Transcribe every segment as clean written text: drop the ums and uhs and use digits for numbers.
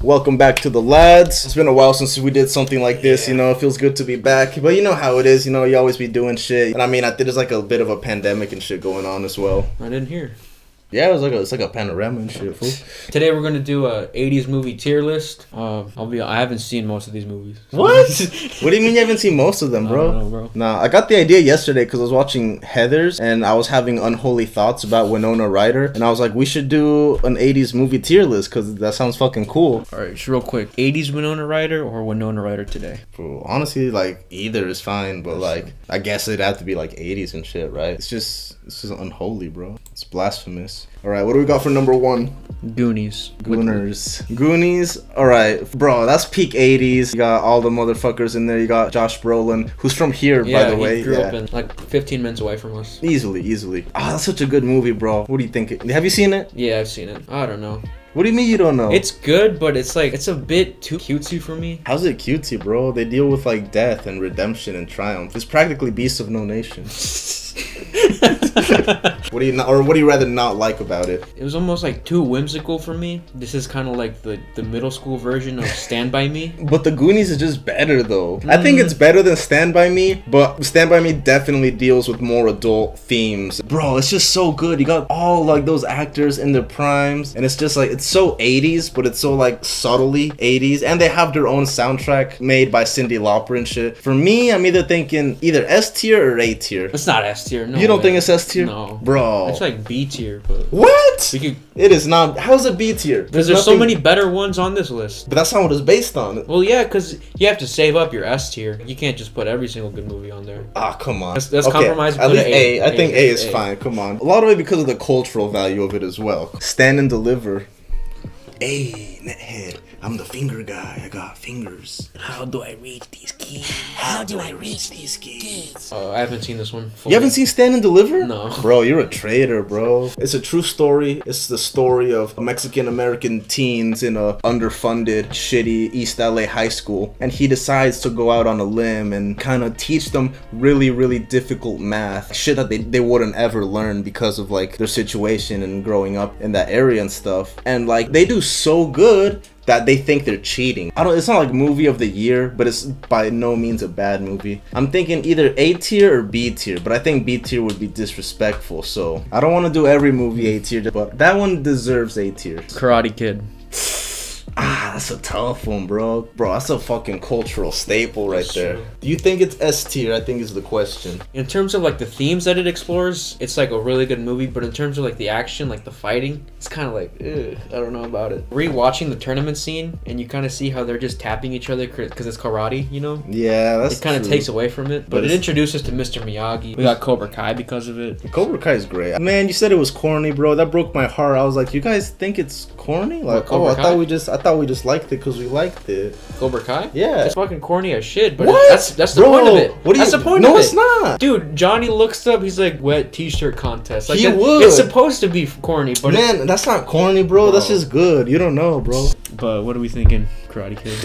Welcome back to the lads. It's been a while since we did something like this, you know, it feels good to be back. But you know how it is, you know, you always be doing shit. And I mean, there's like a bit of a pandemic and shit going on as well. I didn't hear. Yeah, it's like a panorama and shit, fool. Today we're gonna do a 80s movie tier list. I haven't seen most of these movies. What? What do you mean you haven't seen most of them, bro? I don't know, bro. Nah, I got the idea yesterday because I was watching Heathers and I was having unholy thoughts about Winona Ryder. And I was like, we should do an 80s movie tier list because that sounds fucking cool. Alright, just real quick. 80s Winona Ryder or Winona Ryder today? Bro, honestly, like, either is fine, but like, I guess it'd have to be like 80s and shit, right? It's just unholy, bro. It's blasphemous. Alright, what do we got for number one? Goonies. Goonies. Alright, bro, that's peak 80s. You got all the motherfuckers in there. You got Josh Brolin, who's from here, by the way. He grew up in like 15 minutes away from us. Easily. Ah, that's such a good movie, bro. What do you think? Have you seen it? Yeah, I've seen it. I don't know. What do you mean you don't know? It's good, but it's a bit too cutesy for me. How's it cutesy, bro? They deal with like death and redemption and triumph. It's practically Beasts of No Nation. What do you rather not like about it? It was almost like too whimsical for me. This is kind of like the middle school version of Stand By Me. But the Goonies is just better though. I think it's better than Stand By Me, but Stand By Me definitely deals with more adult themes. Bro, it's just so good. You got all like those actors in their primes, and it's just like, it's so 80s, but it's so like subtly 80s, and they have their own soundtrack made by Cyndi Lauper and shit. For me, I'm either thinking either S tier or A tier. It's not S tier. No, you don't think it's S tier? No, bro. It's like B tier. But what? It is not. How's it B tier? Because there's so many better ones on this list. But that's not what it's based on. Well, yeah, because you have to save up your S tier. You can't just put every single good movie on there. Ah, come on. Let's compromise. At least A. I think A is fine. Come on. A lot of it because of the cultural value of it as well. Stand and Deliver. Hey, nethead, I'm the finger guy. I got fingers. How do I reach these keys? How do I reach these keys? I haven't seen this one fully. You haven't seen Stand and Deliver? No. Bro, you're a traitor, bro. It's a true story. It's the story of Mexican-American teens in a underfunded, shitty East LA high school. And he decides to go out on a limb and kind of teach them really, really difficult math. Shit that they wouldn't ever learn because of like their situation and growing up in that area and stuff. And like, they do so good that they think they're cheating. It's not like movie of the year, but it's by no means a bad movie. I'm thinking either A tier or B tier, but I think B tier would be disrespectful, so I don't want to do every movie A tier, but that one deserves A tier. Karate Kid. Ah, that's a tough one, bro. Bro, that's a fucking cultural staple right there. True. Do you think it's S tier? I think is the question. In terms of like the themes that it explores, it's like a really good movie, but in terms of like the action, like the fighting, it's kind of like, ugh, I don't know about it. Rewatching the tournament scene, and you kind of see how they're just tapping each other because it's karate, you know? Yeah, that's It kind of takes away from it, but it introduces to Mr. Miyagi. We got Cobra Kai because of it. Cobra Kai is great. Man, you said it was corny, bro. That broke my heart. I was like, you guys think it's corny? Like, Cobra Kai? I thought we just liked it because we liked it. Cobra Kai? Yeah. It's fucking corny as shit, but what? That's the point of it. That's the point of it. No, it's not. Dude, Johnny looks up, he's like, wet t-shirt contest. Like, would. It's supposed to be corny, but man, that's not corny, bro. That's just good. You don't know, bro. But what are we thinking, Karate Kid?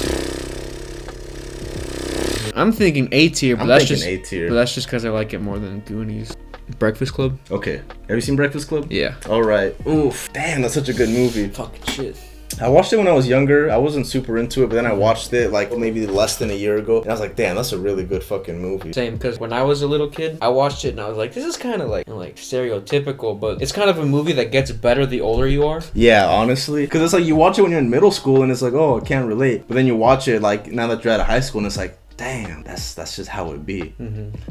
I'm thinking A tier, but that's just because I like it more than Goonies. Breakfast Club? Okay. Have you seen Breakfast Club? Yeah. Alright. Oof. Damn, that's such a good movie. Fucking shit. I watched it when I was younger. I wasn't super into it, but then I watched it like maybe less than a year ago. And I was like, damn, that's a really good fucking movie. Same, because when I was a little kid, I watched it and I was like, this is kind of like stereotypical, but it's kind of a movie that gets better the older you are. Yeah, honestly. Because it's like you watch it when you're in middle school and it's like, oh, I can't relate. But then you watch it like now that you're out of high school and it's like, damn, that's just how it be.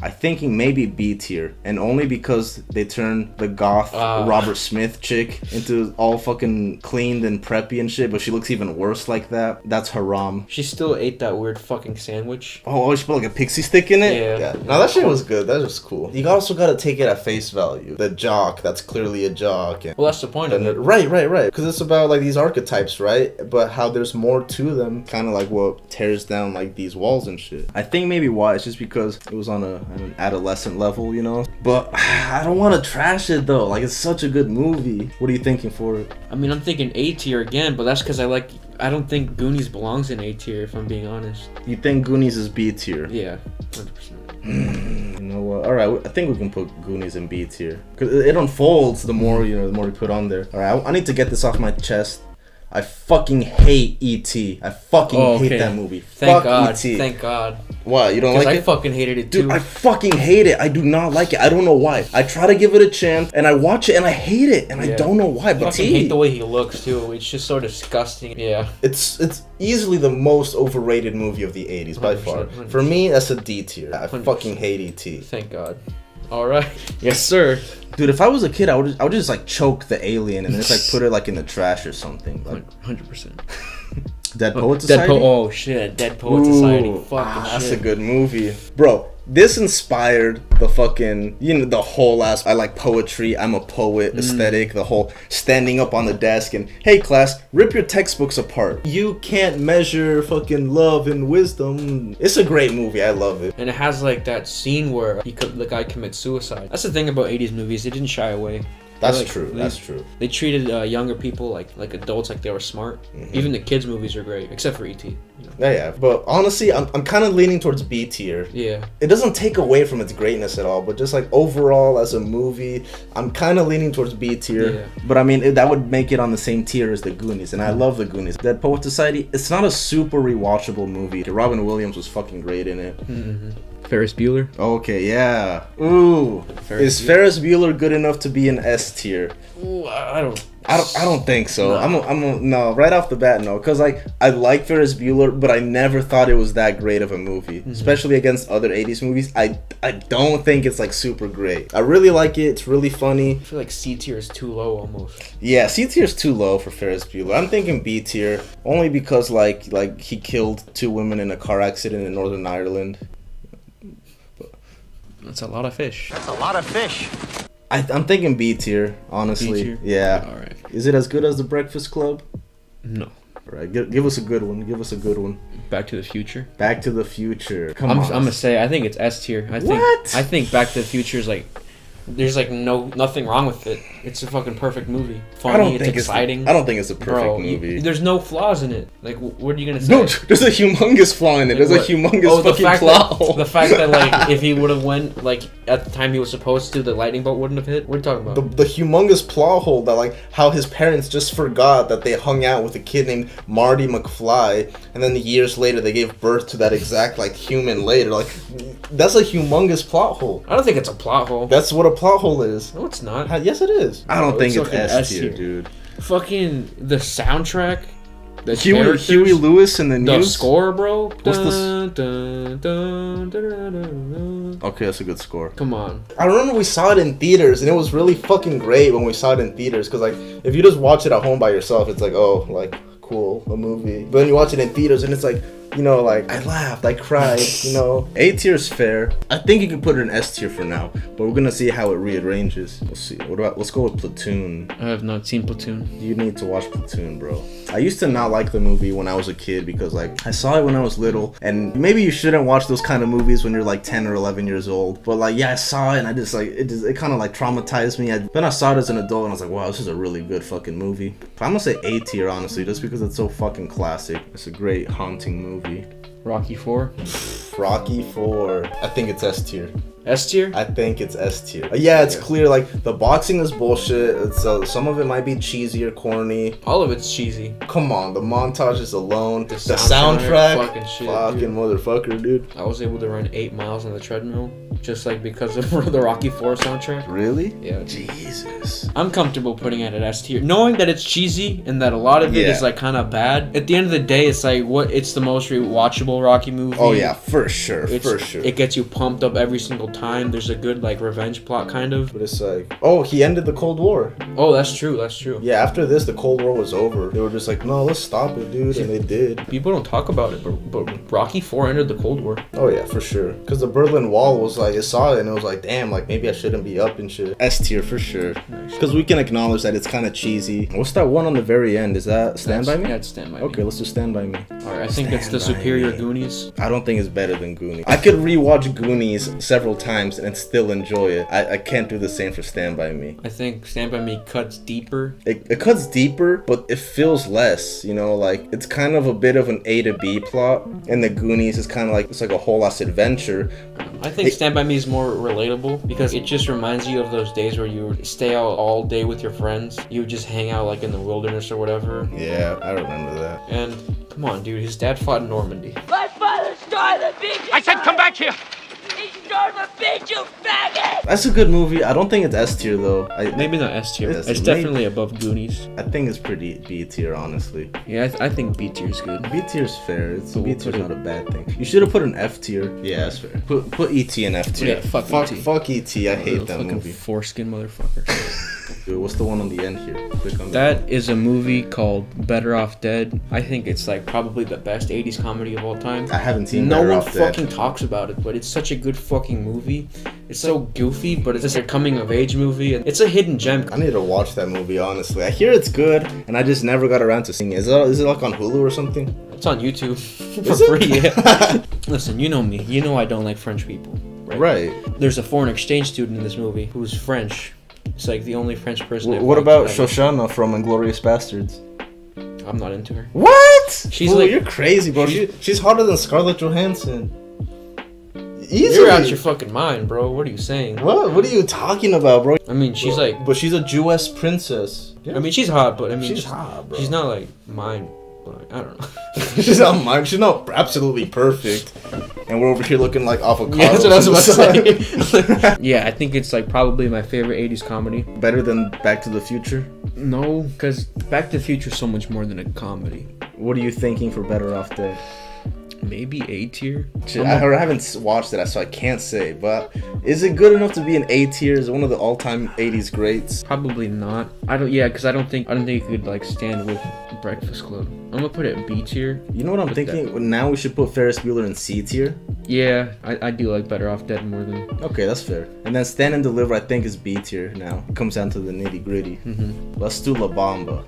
I'm thinking maybe B tier, and only because they turned the goth Robert Smith chick into all fucking cleaned and preppy and shit, but she looks even worse like that. That's haram. She still ate that weird fucking sandwich. Oh, she put like a pixie stick in it? Yeah. No, that shit was good. That was cool. You also gotta take it at face value. The jock, that's clearly a jock. Well, that's the point of it. Right. Because it's about like these archetypes, right? But how there's more to them, kind of like what tears down like these walls and shit. I think maybe why it's just because it was on an adolescent level, you know. But I don't want to trash it though. Like, it's such a good movie. What are you thinking for it? I mean, I'm thinking A tier again, but that's because I don't think Goonies belongs in A tier, if I'm being honest. You think Goonies is B tier? Yeah, 100%. You know what? All right, I think we can put Goonies in B tier because it unfolds the more you put on there. All right, I need to get this off my chest. I fucking hate E.T. I fucking hate that movie. Thank Fuck God. E.T. Thank God. What, you don't like it? I fucking hated it too. Dude, I fucking hate it. I do not like it. I don't know why. I try to give it a chance, and I watch it, and I hate it, and I don't know why. But I fucking hate the way he looks too. It's just so disgusting. Yeah. It's easily the most overrated movie of the 80s by far. 100%. For me, that's a D tier. I 100%. fucking hate E.T. Thank God. All right. Yes, sir. Dude, if I was a kid, I would just like choke the alien and just like put it like in the trash or something. Like 100%. Dead Poet Society. Oh shit, Dead Poet Society. Fucking that's shit. a good movie, bro. This inspired the fucking, the whole ass, I like poetry, I'm a poet aesthetic, the whole standing up on the desk and, hey class, rip your textbooks apart. You can't measure fucking love and wisdom. It's a great movie, I love it. And it has like that scene where the guy commits suicide. That's the thing about 80s movies, they didn't shy away. That's true. That's true. They treated younger people like adults, like they were smart. Even the kids' movies are great, except for E.T. Yeah. But honestly, I'm kind of leaning towards B tier. Yeah. It doesn't take away from its greatness at all, but just like overall as a movie, I'm kind of leaning towards B tier. Yeah. But I mean, that would make it on the same tier as the Goonies, and I love the Goonies. Dead Poet Society, it's not a super rewatchable movie. Robin Williams was fucking great in it. Ferris Bueller. Okay, yeah. Ooh, is Ferris Bueller good enough to be an S tier? Ooh, I don't think so. No. No, right off the bat, no. Cause like I like Ferris Bueller, but I never thought it was that great of a movie, especially against other 80s movies. I don't think it's like super great. I really like it. It's really funny. I feel like C tier is too low almost. Yeah, C tier is too low for Ferris Bueller. I'm thinking B tier only because like he killed 2 women in a car accident in Northern Ireland. That's a lot of fish. That's a lot of fish. I'm thinking B tier, honestly. B tier? Yeah. All right. Is it as good as The Breakfast Club? No. All right, give us a good one. Give us a good one. Back to the Future. Back to the Future. I'm gonna say I think it's S tier. I think Back to the Future is like, there's like nothing wrong with it. It's a fucking perfect movie. Funny, it's exciting. I don't think it's a perfect movie. There's no flaws in it. Like, what are you gonna say? No, there's a humongous flaw in it. There's a humongous fucking flaw. The fact that like if he would have went like at the time he was supposed to, the lightning bolt wouldn't have hit. What are you talking about? The humongous plot hole that like how his parents just forgot that they hung out with a kid named Marty McFly, and then years later they gave birth to that exact like human later. Like that's a humongous plot hole. I don't think it's a plot hole. That's what a plot hole is. No, it's not. Yes, it is. I don't think it's S tier, tier, dude. Fucking the soundtrack. The Huey Lewis and the The news. score, bro. What's dun, dun, dun, dun, dun, dun. Okay, that's a good score. Come on. I remember we saw it in theaters, and it was really fucking great when we saw it in theaters. Cause like, if you just watch it at home by yourself, it's like, oh, like cool, a movie. But then you watch it in theaters, and it's like, like I laughed, I cried, A tier is fair. I think you can put it in S tier for now, but we're gonna see how it rearranges. We'll see. Let's go with Platoon. I have not seen Platoon. You need to watch Platoon, bro. I used to not like the movie when I was a kid because like I saw it when I was little, and maybe you shouldn't watch those kind of movies when you're like 10 or 11 years old. But like, yeah, I saw it, and I just like it kind of like traumatized me. Then I saw it as an adult, and I was like, wow, this is a really good fucking movie. But I'm gonna say A tier, honestly, just because it's so fucking classic. It's a great haunting movie. Rocky 4. Rocky 4. I think it's S tier. S tier? I think it's S tier. Yeah, it's clear. Like the boxing is bullshit. It's some of it might be cheesy or corny. All of it's cheesy. Come on, the montages alone, the soundtrack, fucking shit, fucking motherfucker, dude. I was able to run 8 miles on the treadmill just like because of the Rocky 4 soundtrack. Really? Yeah. Jesus. I'm comfortable putting it at S tier, knowing that it's cheesy and that a lot of it is like kind of bad. At the end of the day, it's like it's the most rewatchable Rocky movie. Oh yeah, for sure, for sure. It gets you pumped up every single time. There's a good like revenge plot kind of. But it's like, oh, he ended the Cold War. Oh, that's true. That's true. Yeah, after this, the Cold War was over. They were just like, no, let's stop it, dude, and they did. People don't talk about it, but Rocky 4 ended the Cold War. Oh yeah, for sure. Because the Berlin Wall was like, it saw it and it was like, damn, like maybe I shouldn't be up and shit. S tier for sure. Because we can acknowledge that it's kind of cheesy. What's that one on the very end? Is that Stand By Me? Yeah, it's Stand By Me. Okay, let's just Stand By Me. Alright, I think it's the superior Goonies. I don't think it's better better than Goonies. I could rewatch Goonies several times and still enjoy it. I can't do the same for Stand By Me. I think Stand By Me cuts deeper. It cuts deeper, but it feels less, you know, like it's kind of a bit of an A to B plot, and the Goonies is kind of like, it's like a whole ass adventure. I think Stand By Me is more relatable because it just reminds you of those days where you would stay out all day with your friends. You would just hang out like in the wilderness or whatever. Yeah, I remember that. And come on, dude, his dad fought in Normandy. My father started the beach! I said come back here! He started the beach, you faggot! That's a good movie. I don't think it's S tier though. Maybe not S tier. Yes, It's definitely above Goonies. I think it's pretty B tier, honestly. Yeah, I think B tier is good. B tier's fair. It's But B we'll tier's put not a bad thing. You should have put an F tier. Yeah, that's fair. Put E.T. in F tier. Yeah, fuck E.T.. Fuck E.T. I hate that Fucking movie. foreskin motherfucker. Dude, what's the one on the end here? Click on That is a movie called Better Off Dead. I think it's like probably the best 80s comedy of all time. I haven't seen No Better one Off Dead. fucking talks about it, but it's such a good fucking movie. It's so goofy, but it's just a coming of age movie. It's a hidden gem. I need to watch that movie, honestly. I hear it's good, and I just never got around to seeing it. Is it like on Hulu or something? It's on YouTube for Is it? free. Yeah. Listen, you know me. You know I don't like French people. Right. There's a foreign exchange student in this movie who's French. It's like the only French person. I've What liked about ever. Shoshana from Inglourious Bastards? I'm not into her. What? She's Fool, like- you're crazy, bro. She's hotter than Scarlett Johansson. Easily. You're out your fucking mind, bro. What are you saying? What? What are you talking about, bro? I mean, she's like. But she's a Jewess princess. I mean, she's hot, but I mean, She's hot, bro. She's not like mine. But I don't know. She's not mine. She's not absolutely perfect. And we're over here looking like avocados. Yeah, that's what I was about to say. Yeah, I think it's like probably my favorite 80s comedy. Better than Back to the Future? No, because Back to the Future is so much more than a comedy. What are you thinking for Better Off Dead? Maybe A tier. I haven't watched it, so I can't say. But is it good enough to be an A tier? Is it one of the all-time 80s greats? Probably not. I don't. Yeah, because I don't think it could like stand with Breakfast Club. I'm gonna put it B tier. You know what I'm thinking? Now we should put Ferris Bueller in C tier. Yeah, I do like Better Off Dead more than. Okay, that's fair. And then Stand and Deliver, I think, is B tier now. It comes down to the nitty gritty. Let's do La Bamba.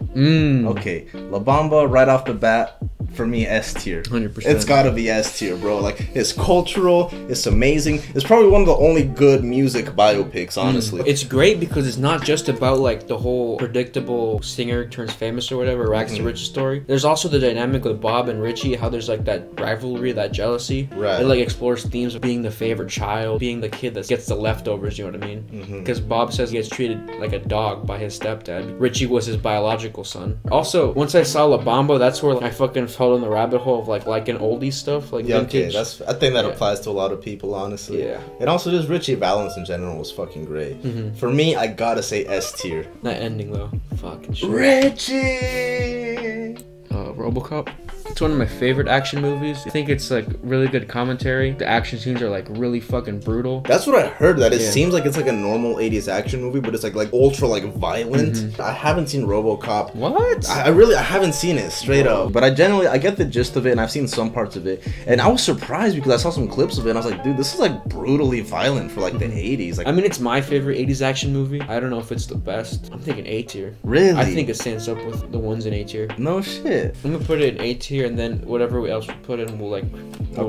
Okay, La Bamba right off the bat. For me, S tier. 100%. It's gotta be S tier, bro. Like, it's cultural, it's amazing. It's probably one of the only good music biopics, honestly. It's great because it's not just about like the whole predictable singer turns famous or whatever, rags to riches story. There's also the dynamic with Bob and Richie, how there's like that rivalry, that jealousy. Right. It like explores themes of being the favorite child, being the kid that gets the leftovers, you know what I mean? Because Bob says he gets treated like a dog by his stepdad. Richie was his biological son. Also, once I saw La Bamba, that's where like, I fucking fell in the rabbit hole of like liking oldie stuff, like Yeah, vintage. okay, I think that applies to a lot of people, honestly. Yeah. And also just Richie Valens in general was fucking great. For me, I gotta say S tier. That ending though, fucking shit. Richie! RoboCop. It's one of my favorite action movies. I think it's like really good commentary. The action scenes are like really fucking brutal. That's what I heard, that it Yeah. seems like it's like a normal 80s action movie, but it's like ultra like violent. I haven't seen RoboCop. What? I haven't seen it straight up, but I get the gist of it, and I've seen some parts of it, and I was surprised because I saw some clips of it and I was like, dude, this is like brutally violent for like the 80s. Like, I mean, it's my favorite 80s action movie. I don't know if it's the best. I'm thinking A tier. really? I think it stands up with the ones in A tier. No shit. I'm gonna put it in A tier, and then whatever else we put in, we'll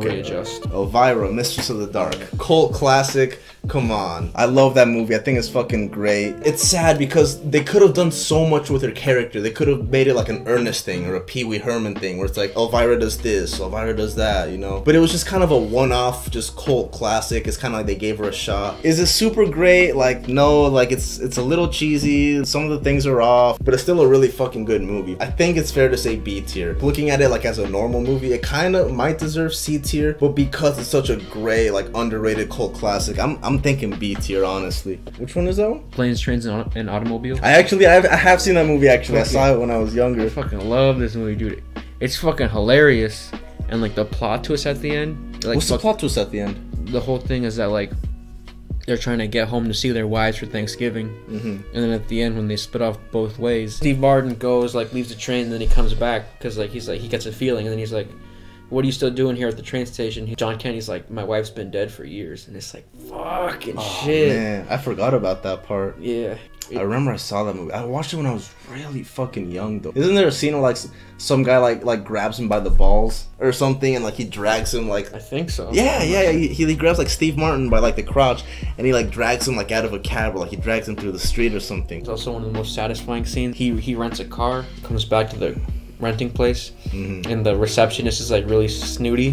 readjust. Elvira, Mistress of the Dark, cult classic. Come on, I love that movie. I think it's fucking great. It's sad because they could have done so much with her character. They could have made it like an Ernest thing or a Pee Wee Herman thing, where it's like Elvira does this, Elvira does that, you know. But it was just kind of a one-off, just cult classic. It's kind of like they gave her a shot. Is it super great? Like, no. Like, it's a little cheesy. Some of the things are off, but it's still a really fucking good movie. I think it's fair to say B tier. Looking at it like as a normal movie, it kind of might deserve C tier, but because it's such a great, like, underrated cult classic, I'm thinking B tier, honestly. Which one is that one? Planes, Trains, and Automobiles. I have seen that movie, actually. I saw it when I was younger. I fucking love this movie, dude. It's fucking hilarious, and like the plot twist at the end. Like, What's the plot twist at the end? The whole thing is that like they're trying to get home to see their wives for Thanksgiving, and then at the end when they split off both ways, Steve Martin goes like leaves the train, and then he comes back because like he gets a feeling, and then he's like, what are you still doing here at the train station? John Kennedy's like, my wife's been dead for years. And it's like, fucking shit. Man, I forgot about that part. Yeah. I remember I saw that movie. I watched it when I was really fucking young though. Isn't there a scene where like some guy like grabs him by the balls or something and like he drags him like I think so. Yeah. He grabs like Steve Martin by like the crotch and he like drags him like out of a cab or like he drags him through the street or something. It's also one of the most satisfying scenes. He rents a car, comes back to the renting place, and the receptionist is like really snooty.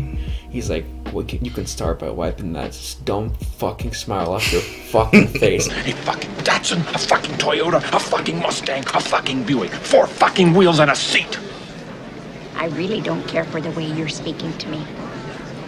He's like, well, you can start by wiping that dumb fucking smile off your fucking face. A fucking Datsun, a fucking Toyota, a fucking Mustang, a fucking Buick, 4 fucking wheels and a seat. I really don't care for the way you're speaking to me.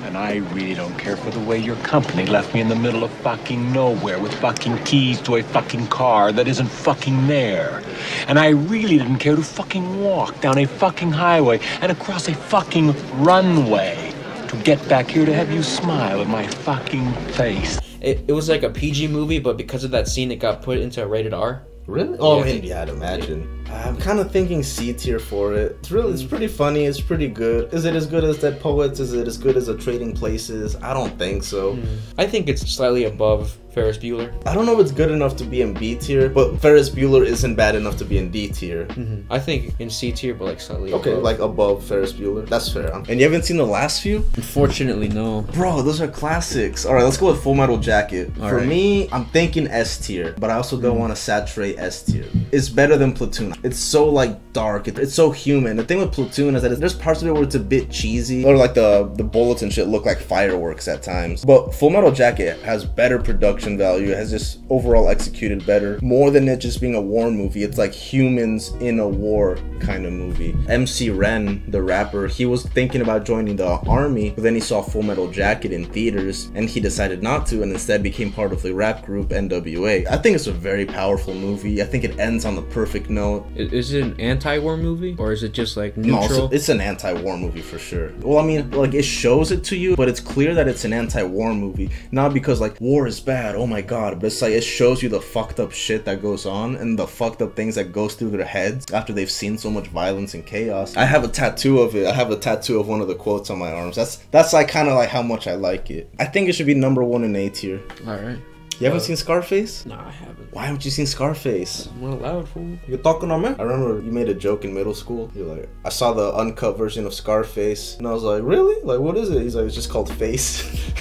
And I really don't care for the way your company left me in the middle of fucking nowhere with fucking keys to a fucking car that isn't fucking there. And I really didn't care to fucking walk down a fucking highway and across a fucking runway to get back here to have you smile at my fucking face. It was like a PG movie, but because of that scene, it got put into a rated R. Really? Oh, Yeah. yeah, I'd imagine. I'm kind of thinking C tier for it. It's pretty funny. It's pretty good. Is it as good as Dead Poets? Is it as good as a Trading Places? I don't think so. I think it's slightly above Ferris Bueller. I don't know if it's good enough to be in B tier, but Ferris Bueller isn't bad enough to be in D tier. I think in C tier, but like slightly Okay, above. like above Ferris Bueller. That's fair. And you haven't seen the last few? Unfortunately, no. Bro, those are classics. All right, let's go with Full Metal Jacket. For right. me, I'm thinking S tier, but I also don't want to saturate S tier. It's better than Platoon. It's so like dark. It's so human. The thing with Platoon is that there's parts of it where it's a bit cheesy, or like the bullets and shit look like fireworks at times. But Full Metal Jacket has better production value. It has just overall executed better. More than it just being a war movie, it's like humans in a war kind of movie. MC Ren, the rapper, he was thinking about joining the army, but then he saw Full Metal Jacket in theaters and he decided not to and instead became part of the rap group NWA. I think it's a very powerful movie. I think it ends on the perfect note. Is it an anti-war movie, or is it just like No, neutral? it's an anti-war movie for sure. Well, I mean, like it shows it to you, but it's clear that it's an anti-war movie. Not because like war is bad, oh my god, but it's like it shows you the fucked up shit that goes on and the fucked up things that goes through their heads after they've seen so much violence and chaos. I have a tattoo of it. I have a tattoo of one of the quotes on my arms. That's like kind of like how much I like it. I think it should be number 1 in A tier. All right. You haven't seen Scarface? No, I haven't. Why haven't you seen Scarface? I'm not allowed, fool. You're talking on me? I remember you made a joke in middle school. You're like, I saw the uncut version of Scarface. And I was like, really? Like, what is it? He's like, it's just called Face.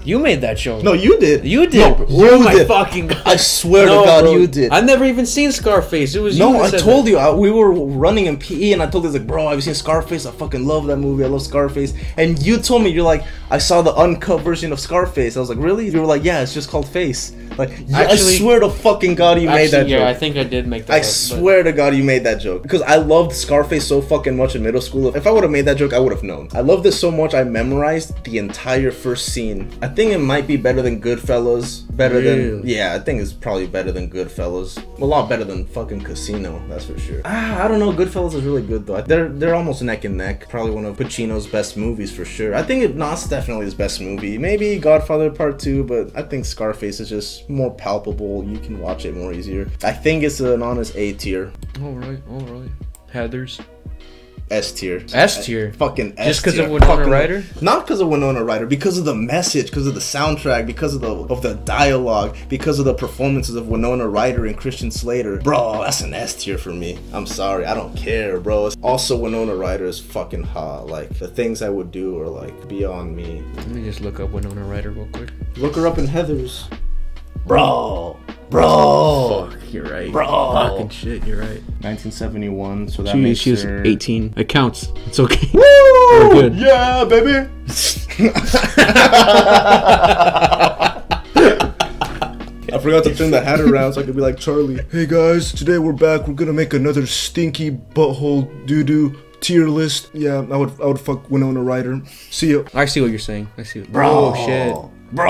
You made that joke. No, you did. You did. No, Oh you my did. fucking god. I swear No, to God, bro. you did. I've never even seen Scarface. It was you No, that I said told that. you. We were running in PE and I told you, like, bro, have you seen Scarface? I fucking love that movie. I love Scarface. And you told me, you're like, I saw the uncut version of Scarface. I was like, really? You were like, yeah, it's just called Face. Like, I Actually- swear to fucking God you made that Yeah, joke. I think I did make that I up, but- swear to God you made that joke. Because I loved Scarface so fucking much in middle school. If I would have made that joke, I would have known. I loved it so much I memorized the entire first scene. I think it might be better than Goodfellas. Better than... Yeah, I think it's probably better than Goodfellas. A lot better than fucking Casino, that's for sure. I don't know. Goodfellas is really good though. They're almost neck and neck. Probably one of Pacino's best movies for sure. I think it's definitely his best movie. Maybe Godfather Part 2, but I think Scarface is just more palpable. You can watch it more easier. I think it's an honest A tier. All right. Heathers. S tier. S tier. Fucking S Just 'cause tier. of Winona Fucking- Ryder? Not because of Winona Ryder. Because of the message. Because of the soundtrack. Because of the dialogue. Because of the performances of Winona Ryder and Christian Slater. Bro, that's an S tier for me. I'm sorry. I don't care, bro. Also, Winona Ryder is fucking hot. Like, the things I would do are, like, beyond me. Let me just look up Winona Ryder real quick. Look her up in Heathers. Bro. Fuck, you're right. Bro. Fucking shit, you're right. 1971, so that makes She was her... 18. It counts. It's okay. Woo! We're good. Yeah, baby! I forgot to turn the hat around so I could be like Charlie. Hey guys, today we're back. We're gonna make another stinky butthole doo-doo tier list. Yeah, I would fuck Winona Ryder. See ya. I see what you're saying. I see. Bro. Oh shit. Bro.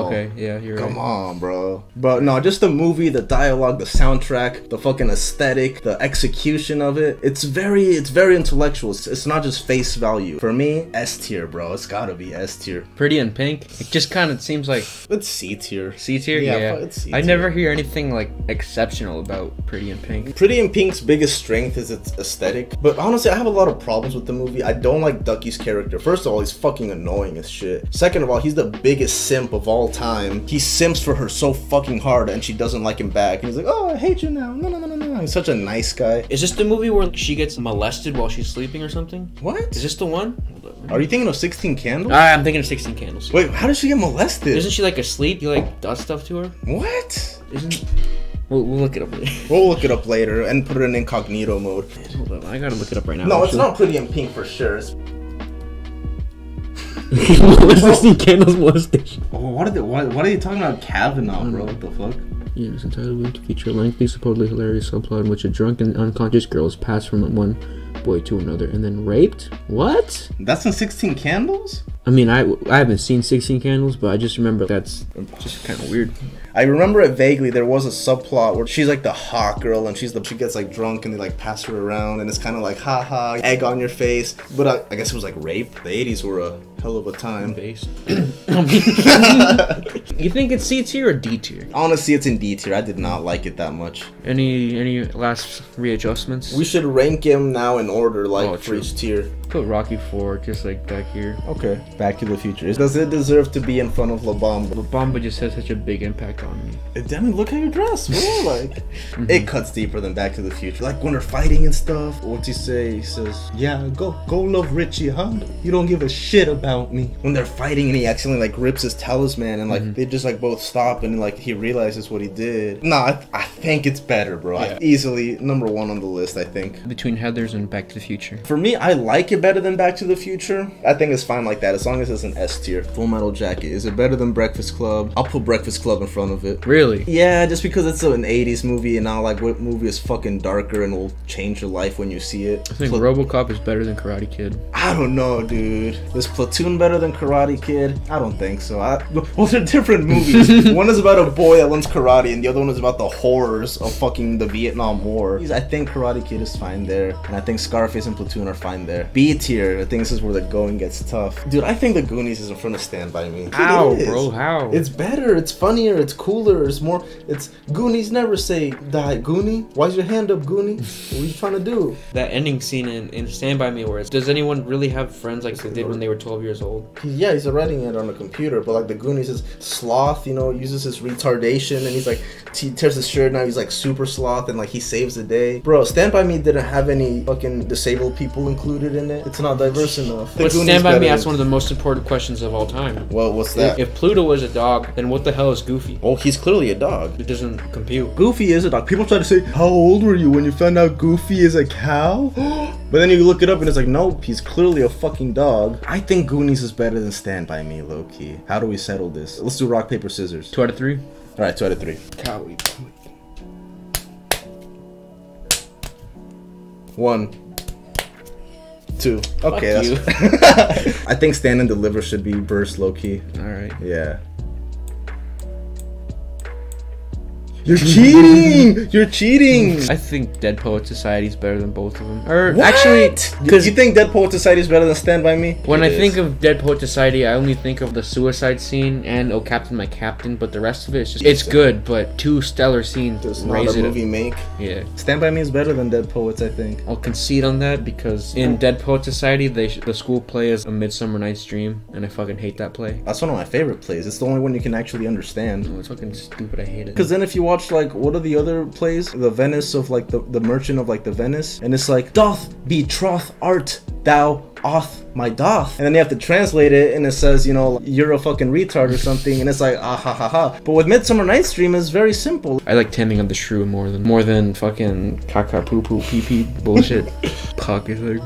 Okay, yeah, you're right. Come on, bro. But no, just the movie, the dialogue, the soundtrack, the fucking aesthetic, the execution of it. It's very intellectual. It's not just face value. For me, S tier, bro. It's gotta be S tier. Pretty in Pink. It just kind of seems like It's C tier. C tier. Yeah, Yeah, it's C I tier. never hear anything like exceptional about Pretty in Pink. Pretty in Pink's biggest strength is its aesthetic. But honestly, I have a lot of problems with the movie. I don't like Ducky's character. First of all, he's fucking annoying as shit. Second of all, he's the biggest biggest simp of all time. He simps for her so fucking hard, and she doesn't like him back. And he's like, oh, I hate you now. No, no, no, no, no. He's such a nice guy. Is this the movie where she gets molested while she's sleeping or something? What? Is this the one? Are you thinking of 16 Candles? I'm thinking of 16 Candles. Wait, how did she get molested? Isn't she like asleep? You like does stuff to her? What? Isn't? We'll look it up later. We'll look it up later and put it in incognito mode. Hold on, I gotta look it up right now. No, it's not Pretty in Pink for sure. It's... 16 Candles molestation. Oh, what are you talking about, Kavanaugh, bro? What the fuck? Yeah, it's entitled to feature a lengthy, supposedly hilarious subplot in which a drunk and unconscious girl is passed from one boy to another and then raped? What? That's in 16 Candles? I mean, I haven't seen 16 Candles, but I just remember that's just kind of weird. I remember it vaguely. There was a subplot where she's like the hot girl and she gets like drunk and they like pass her around and it's kind of like haha, egg on your face. But I guess it was like rape. The 80s were a hell of a time. Base. You think it's C tier or D tier? Honestly, it's in D tier. I did not like it that much. Any last readjustments? We should rank him now in order, like for true. each tier. Put Rocky 4 just like back here. Okay. Back to the Future. Does it deserve to be in front of La Bamba? Bamba just has such a big impact on me. Damn it, look how you dress, bro. Like, it cuts deeper than Back to the Future. Like, when they're fighting and stuff, what's he say? He says, yeah, go love Richie, huh? You don't give a shit about me. When they're fighting and he accidentally, like, rips his talisman and, like, they just, like, both stop and, like, he realizes what he did. Nah, I think it's better, bro. Yeah. Easily number 1 on the list, I think. Between Heathers and Back to the Future. For me, I like it better than Back to the Future. I think it's fine like that, as long as it's an S tier. Full Metal Jacket. Is it better than Breakfast Club? I'll put Breakfast Club in front of it. Really? Yeah, just because it's an 80s movie and now like what movie is fucking darker and will change your life when you see it. I think RoboCop is better than Karate Kid. I don't know, dude. Is Platoon better than Karate Kid? I don't think so. Well, they're different movies. One is about a boy that learns karate and the other one is about the horrors of fucking the Vietnam War. I think Karate Kid is fine there, and I think Scarface and Platoon are fine there. B tier, I think this is where the going gets tough. Dude, I think the Goonies is in front of Stand By Me. How, bro? How? It's better, it's funnier, it's cooler, it's Goonies never say, die, Goonie. Why's your hand up, Goonie? What are you trying to do? That ending scene in Stand By Me where it's, does anyone really have friends like they did when they were 12 years old? Yeah, he's writing it on a computer, but like the Goonies is sloth, you know, uses his retardation, and he's like, he tears his shirt, now he's like super sloth, and like he saves the day. Bro, Stand By Me didn't have any fucking disabled people included in it. It's not diverse enough. But Stand By Me asks one of the most important questions of all time. Well, what's that? If Pluto was a dog, then what the hell is Goofy? Oh, he's clearly a dog. It doesn't compute. Goofy is a dog. People try to say, how old were you when you found out Goofy is a cow? But then you look it up and it's like, nope, he's clearly a fucking dog. I think Goonies is better than Stand By Me, low-key. How do we settle this? Let's do rock, paper, scissors. 2 out of 3? Alright, 2 out of 3. Cowley. 1, 2. Okay, Fuck that's I think Stand and Deliver should be burst low-key. Alright. Yeah. You're cheating! You're cheating! I think Dead Poet Society is better than both of them. Or What? actually, Because you think Dead Poet Society is better than Stand By Me? when It I think is. of Dead Poet Society, I only think of the suicide scene and Oh Captain My Captain, but the rest of it is just, it's good, but 2 stellar scenes Does not raise a it. movie make? Yeah. Stand By Me is better than Dead Poets, I think. I'll concede on that because in Dead Poet Society, the school play is A Midsummer Night's Dream, and I fucking hate that play. That's one of my favorite plays. It's the only one you can actually understand. Oh, it's fucking stupid. I hate it. Because then if you watch, like, what are the other plays? The Venice of, like, the Merchant of, like, the Venice. And it's like, doth be troth art thou oth my doth. And then you have to translate it and it says, you know, you're a fucking retard or something. And it's like, ah ha ha ha. But with Midsummer Night's Dream, it's very simple. I like Taming of the Shrew more than fucking caca poo poo pee pee bullshit. Puck is like,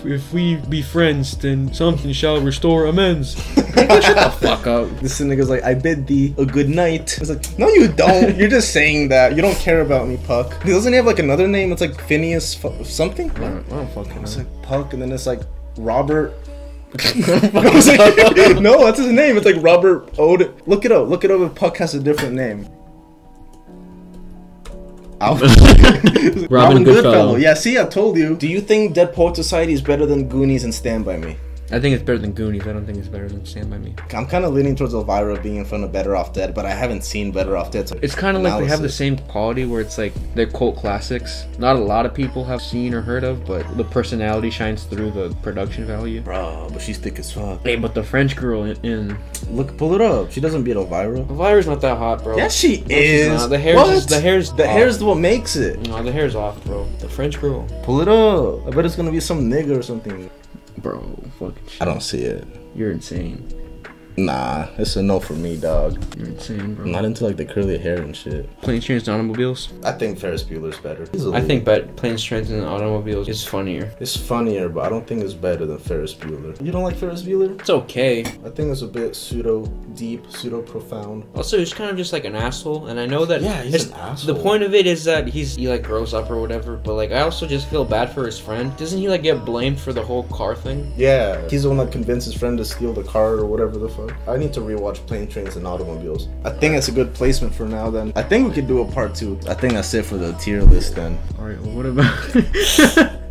if we be friends, then something shall restore amends. Shut the fuck up. This nigga's like, I bid thee a good night. It's like, no you don't. You're just saying that. You don't care about me, Puck. Doesn't he have like another name? It's like Phineas something? I don't fucking It's know. like Puck, and then it's like Robert. I was like, no, that's his name. It's like Robert Ode. Look it up. Look it up if Puck has a different name. Robin Goodfellow. Yeah, see, I told you. Do you think Dead Poet Society is better than Goonies and Stand By Me? I think it's better than Goonies. I don't think it's better than Stand By Me. I'm kind of leaning towards Elvira being in front of Better Off Dead, but I haven't seen Better Off Dead. So It's kind of like they have the same quality where it's like they're cult classics. Not a lot of people have seen or heard of, but the personality shines through the production value. Bro, but she's thick as fuck. Hey, but the French girl in Look, pull it up. She doesn't beat Elvira. Elvira's not that hot, bro. Yes, she she's is. not. The hair's What? just- the hair's off. what makes it. No, the hair's off, bro. The French girl. Pull it up. I bet it's gonna be some nigga or something. Bro, fucking shit. I don't see it. You're insane. Nah, it's a no for me, dog. You're insane, bro. I'm not into like the curly hair and shit. Planes, Trains, and Automobiles. I think Ferris Bueller's better. I think Planes, Trains, and Automobiles is funnier. it's funnier, but I don't think it's better than Ferris Bueller. You don't like Ferris Bueller? It's okay. I think it's a bit pseudo deep, pseudo profound. Also, he's kind of just like an asshole, and I know that. Yeah, he's an asshole. The point of it is that he like grows up or whatever. But like, I also just feel bad for his friend. Doesn't he like get blamed for the whole car thing? Yeah, he's the one that convinced his friend to steal the car or whatever the fuck. I need to rewatch Planes, Trains, and Automobiles. I think that's a good placement for now then. I think we could do a part 2. I think that's it for the tier list then. Alright, well, what about...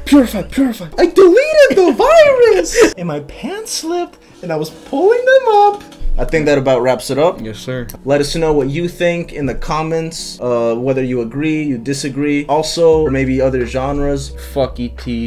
Purify. I deleted the virus! And my pants slipped and I was pulling them up. I think that about wraps it up. Yes, sir. Let us know what you think in the comments, whether you agree, you disagree. Also, or maybe other genres. Fuck E.T.